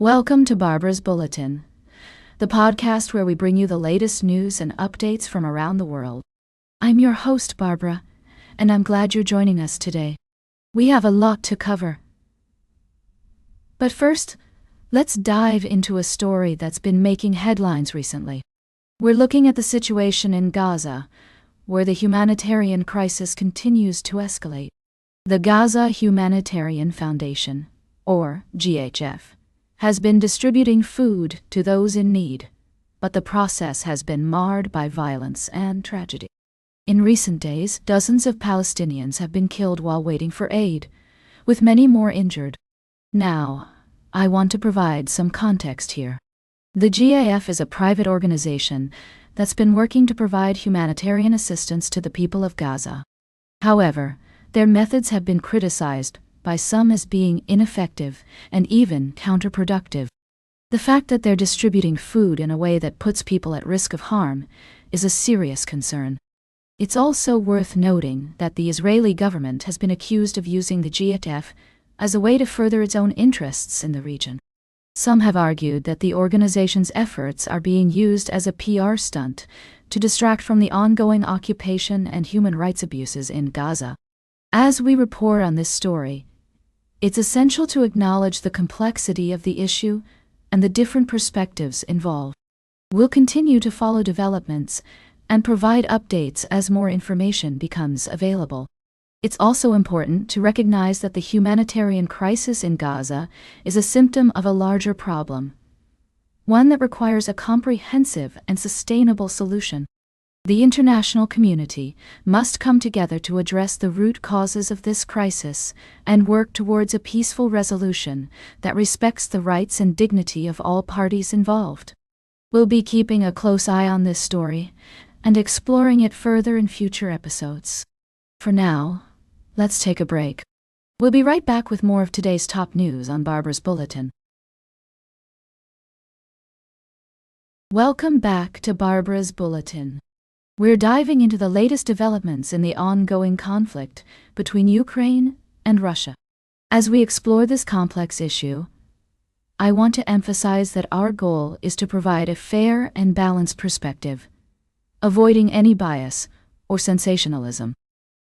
Welcome to Barbara's Bulletin, the podcast where we bring you the latest news and updates from around the world. I'm your host, Barbara, and I'm glad you're joining us today. We have a lot to cover. But first, let's dive into a story that's been making headlines recently. We're looking at the situation in Gaza, where the humanitarian crisis continues to escalate. The Gaza Humanitarian Foundation, or GHF, has been distributing food to those in need, but the process has been marred by violence and tragedy. In recent days, dozens of Palestinians have been killed while waiting for aid, with many more injured. Now, I want to provide some context here. The GHF is a private organization that's been working to provide humanitarian assistance to the people of Gaza. However, their methods have been criticized by some as being ineffective and even counterproductive. The fact that they're distributing food in a way that puts people at risk of harm is a serious concern. It's also worth noting that the Israeli government has been accused of using the GHF as a way to further its own interests in the region. Some have argued that the organization's efforts are being used as a PR stunt to distract from the ongoing occupation and human rights abuses in Gaza. As we report on this story, it's essential to acknowledge the complexity of the issue and the different perspectives involved. We'll continue to follow developments and provide updates as more information becomes available. It's also important to recognize that the humanitarian crisis in Gaza is a symptom of a larger problem, one that requires a comprehensive and sustainable solution. The international community must come together to address the root causes of this crisis and work towards a peaceful resolution that respects the rights and dignity of all parties involved. We'll be keeping a close eye on this story and exploring it further in future episodes. For now, let's take a break. We'll be right back with more of today's top news on Barbara's Bulletin. Welcome back to Barbara's Bulletin. We're diving into the latest developments in the ongoing conflict between Ukraine and Russia. As we explore this complex issue, I want to emphasize that our goal is to provide a fair and balanced perspective, avoiding any bias or sensationalism.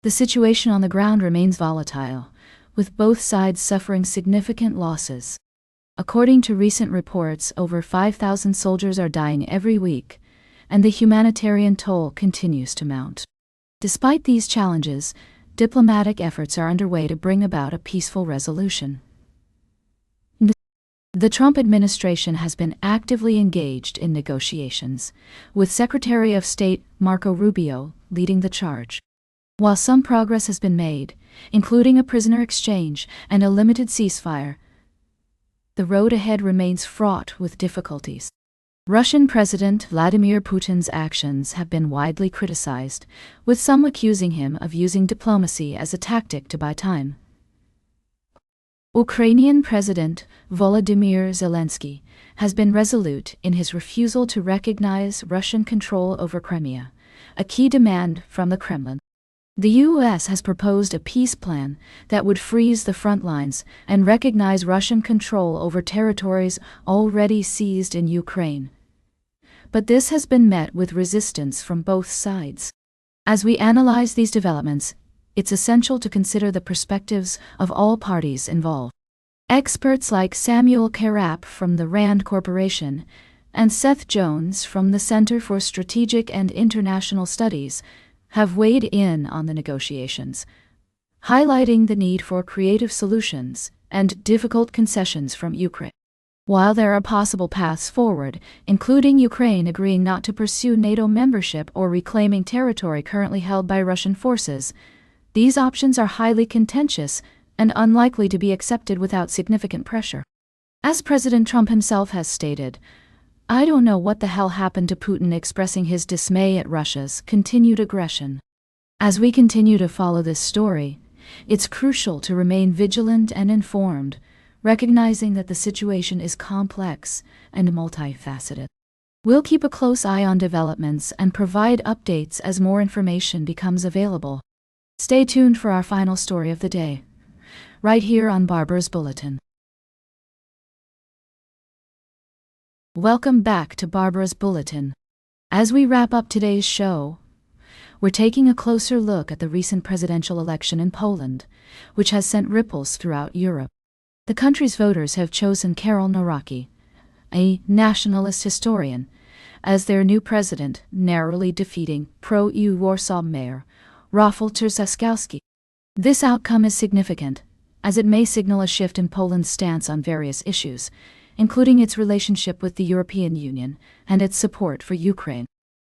The situation on the ground remains volatile, with both sides suffering significant losses. According to recent reports, over 5,000 soldiers are dying every week, and the humanitarian toll continues to mount. Despite these challenges, diplomatic efforts are underway to bring about a peaceful resolution. The Trump administration has been actively engaged in negotiations, with Secretary of State Marco Rubio leading the charge. While some progress has been made, including a prisoner exchange and a limited ceasefire, the road ahead remains fraught with difficulties. Russian President Vladimir Putin's actions have been widely criticized, with some accusing him of using diplomacy as a tactic to buy time. Ukrainian President Volodymyr Zelensky has been resolute in his refusal to recognize Russian control over Crimea, a key demand from the Kremlin. The U.S. has proposed a peace plan that would freeze the front lines and recognize Russian control over territories already seized in Ukraine. But this has been met with resistance from both sides. As we analyze these developments, it's essential to consider the perspectives of all parties involved. Experts like Samuel Karap from the RAND Corporation and Seth Jones from the Center for Strategic and International Studies have weighed in on the negotiations, highlighting the need for creative solutions and difficult concessions from Ukraine. While there are possible paths forward, including Ukraine agreeing not to pursue NATO membership or reclaiming territory currently held by Russian forces, these options are highly contentious and unlikely to be accepted without significant pressure. As President Trump himself has stated, "I don't know what the hell happened to Putin," expressing his dismay at Russia's continued aggression. As we continue to follow this story, it's crucial to remain vigilant and informed, recognizing that the situation is complex and multifaceted. We'll keep a close eye on developments and provide updates as more information becomes available. Stay tuned for our final story of the day, right here on Barbara's Bulletin. Welcome back to Barbara's Bulletin. As we wrap up today's show, we're taking a closer look at the recent presidential election in Poland, which has sent ripples throughout Europe. The country's voters have chosen Karol Nawrocki, a nationalist historian, as their new president, narrowly defeating pro-EU Warsaw Mayor Rafał Trzaskowski. This outcome is significant, as it may signal a shift in Poland's stance on various issues, including its relationship with the European Union and its support for Ukraine.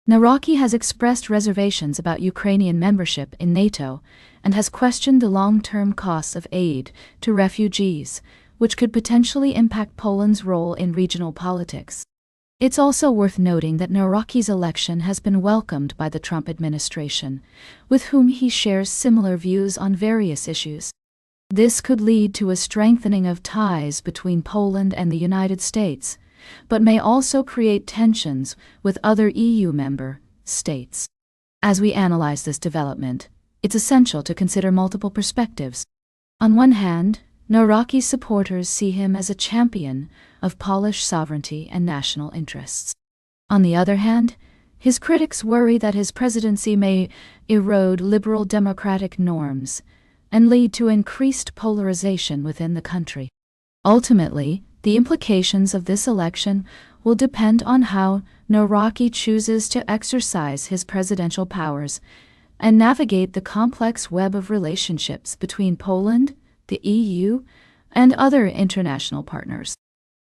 Nawrocki has expressed reservations about Ukrainian membership in NATO and has questioned the long-term costs of aid to refugees, which could potentially impact Poland's role in regional politics. It's also worth noting that Nawrocki's election has been welcomed by the Trump administration, with whom he shares similar views on various issues. This could lead to a strengthening of ties between Poland and the United States, but may also create tensions with other EU member states. As we analyze this development, it's essential to consider multiple perspectives. On one hand, Nawrocki's supporters see him as a champion of Polish sovereignty and national interests. On the other hand, his critics worry that his presidency may erode liberal democratic norms and lead to increased polarization within the country. Ultimately, the implications of this election will depend on how Nawrocki chooses to exercise his presidential powers and navigate the complex web of relationships between Poland, the EU, and other international partners.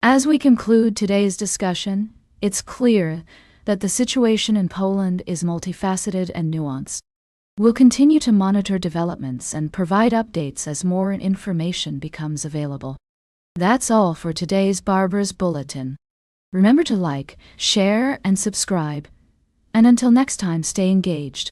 As we conclude today's discussion, it's clear that the situation in Poland is multifaceted and nuanced. We'll continue to monitor developments and provide updates as more information becomes available. That's all for today's Barbara's Bulletin. Remember to like, share, and subscribe. And until next time, stay engaged.